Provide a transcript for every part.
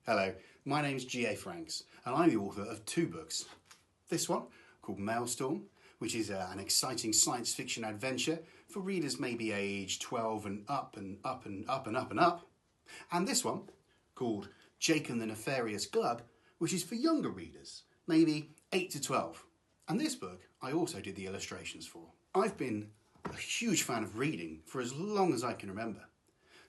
Hello, my name's G.A. Franks and I'm the author of two books. This one, called Mailstorm, which is an exciting science fiction adventure for readers maybe age 12 and up and up and up and up and up. And this one, called Jake and the Nefarious Club, which is for younger readers, maybe 8 to 12. And this book I also did the illustrations for. I've been a huge fan of reading for as long as I can remember.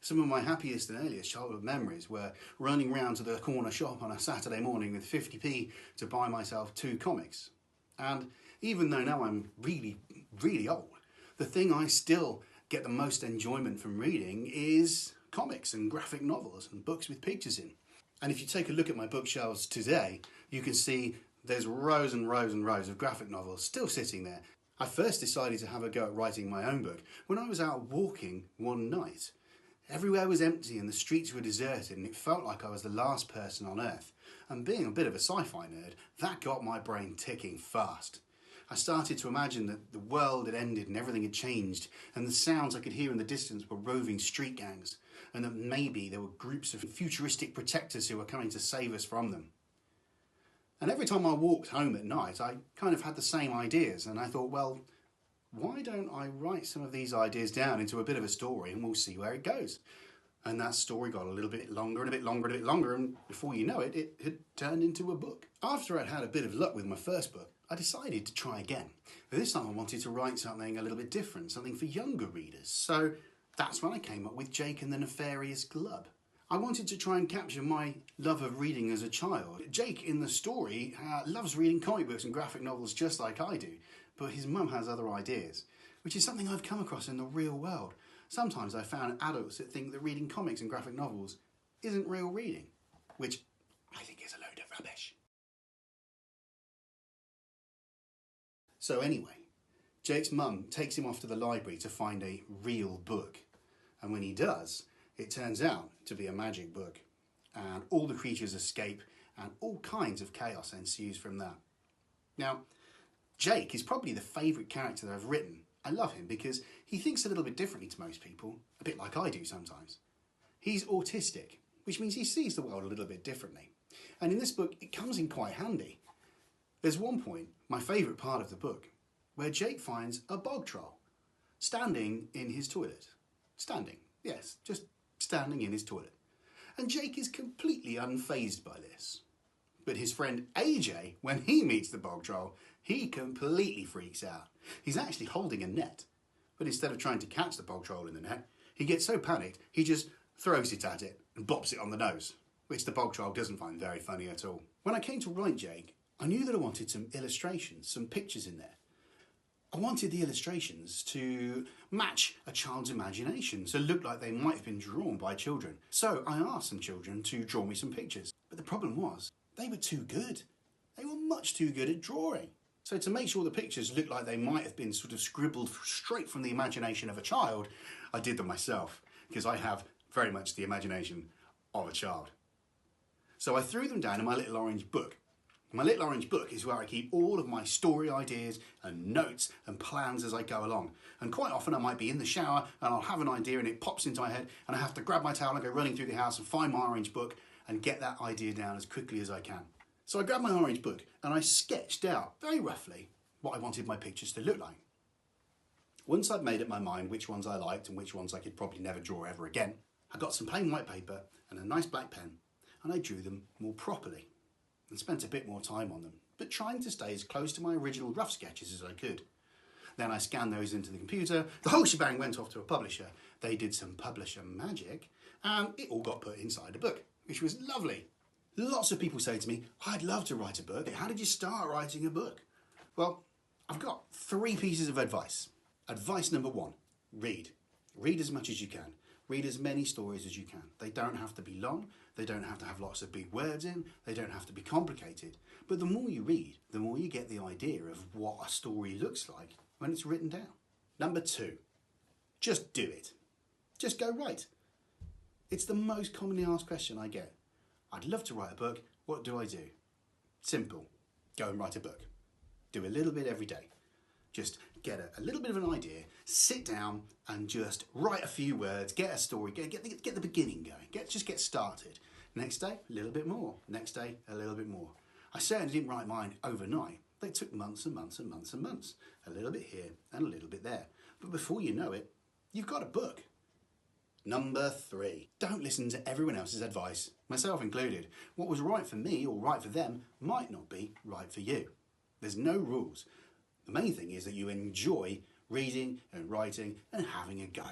Some of my happiest and earliest childhood memories were running round to the corner shop on a Saturday morning with 50p to buy myself 2 comics. And even though now I'm really old, the thing I still get the most enjoyment from reading is comics and graphic novels and books with pictures in. And if you take a look at my bookshelves today, you can see there's rows and rows and rows of graphic novels still sitting there. I first decided to have a go at writing my own book when I was out walking one night. Everywhere was empty and the streets were deserted and it felt like I was the last person on earth. And being a bit of a sci-fi nerd, that got my brain ticking fast. I started to imagine that the world had ended and everything had changed, and the sounds I could hear in the distance were roving street gangs, and that maybe there were groups of futuristic protectors who were coming to save us from them. And every time I walked home at night, I kind of had the same ideas, and I thought, well, why don't I write some of these ideas down into a bit of a story and we'll see where it goes. And that story got a little bit longer and a bit longer and a bit longer, and before you know it, it had turned into a book. After I'd had a bit of luck with my first book, I decided to try again. But this time I wanted to write something a little bit different, something for younger readers. So that's when I came up with Jake and the Nefarious Club. I wanted to try and capture my love of reading as a child. Jake in the story loves reading comic books and graphic novels just like I do, but his mum has other ideas, which is something I've come across in the real world. Sometimes I've found adults that think that reading comics and graphic novels isn't real reading, which I think is a load of rubbish. So anyway, Jake's mum takes him off to the library to find a real book. And when he does, it turns out to be a magic book. And all the creatures escape and all kinds of chaos ensues from that. Now, Jake is probably the favourite character that I've written. I love him because he thinks a little bit differently to most people, a bit like I do sometimes. He's autistic, which means he sees the world a little bit differently. And in this book, it comes in quite handy. There's one point, my favourite part of the book, where Jake finds a bog troll standing in his toilet. Standing, yes, just standing in his toilet. And Jake is completely unfazed by this. But his friend AJ, when he meets the bog troll, he completely freaks out. He's actually holding a net, but instead of trying to catch the bog troll in the net, he gets so panicked he just throws it at it and bops it on the nose, which the bog troll doesn't find very funny at all. When I came to write Jake, I knew that I wanted some illustrations, some pictures in there. I wanted the illustrations to match a child's imagination, so look like they might have been drawn by children. So I asked some children to draw me some pictures, but the problem was they were too good. They were much too good at drawing. So to make sure the pictures looked like they might have been sort of scribbled straight from the imagination of a child, I did them myself, because I have very much the imagination of a child. So I threw them down in my little orange book. My little orange book is where I keep all of my story ideas and notes and plans as I go along. And quite often I might be in the shower and I'll have an idea and it pops into my head and I have to grab my towel and go running through the house and find my orange book and get that idea down as quickly as I can. So I grabbed my orange book and I sketched out very roughly what I wanted my pictures to look like. Once I'd made up my mind which ones I liked and which ones I could probably never draw ever again, I got some plain white paper and a nice black pen and I drew them more properly and spent a bit more time on them, but trying to stay as close to my original rough sketches as I could. Then I scanned those into the computer, the whole shebang went off to a publisher. They did some publisher magic and it all got put inside a book, which was lovely. Lots of people say to me, I'd love to write a book. How did you start writing a book? Well, I've got 3 pieces of advice. Advice number 1, read. Read as much as you can. Read as many stories as you can. They don't have to be long. They don't have to have lots of big words in. They don't have to be complicated. But the more you read, the more you get the idea of what a story looks like when it's written down. Number 2, just do it. Just go write. It's the most commonly asked question I get. I'd love to write a book. What do I do? Simple. Go and write a book. Do a little bit every day. Just get a little bit of an idea, sit down and just write a few words, get a story, get the beginning going, just get started. Next day, a little bit more. Next day, a little bit more. I certainly didn't write mine overnight. They took months and months and months and months. A little bit here and a little bit there. But before you know it, you've got a book. Number 3, don't listen to everyone else's advice, myself included. What was right for me or right for them might not be right for you. There's no rules. The main thing is that you enjoy reading and writing and having a go.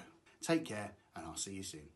Take care, and I'll see you soon.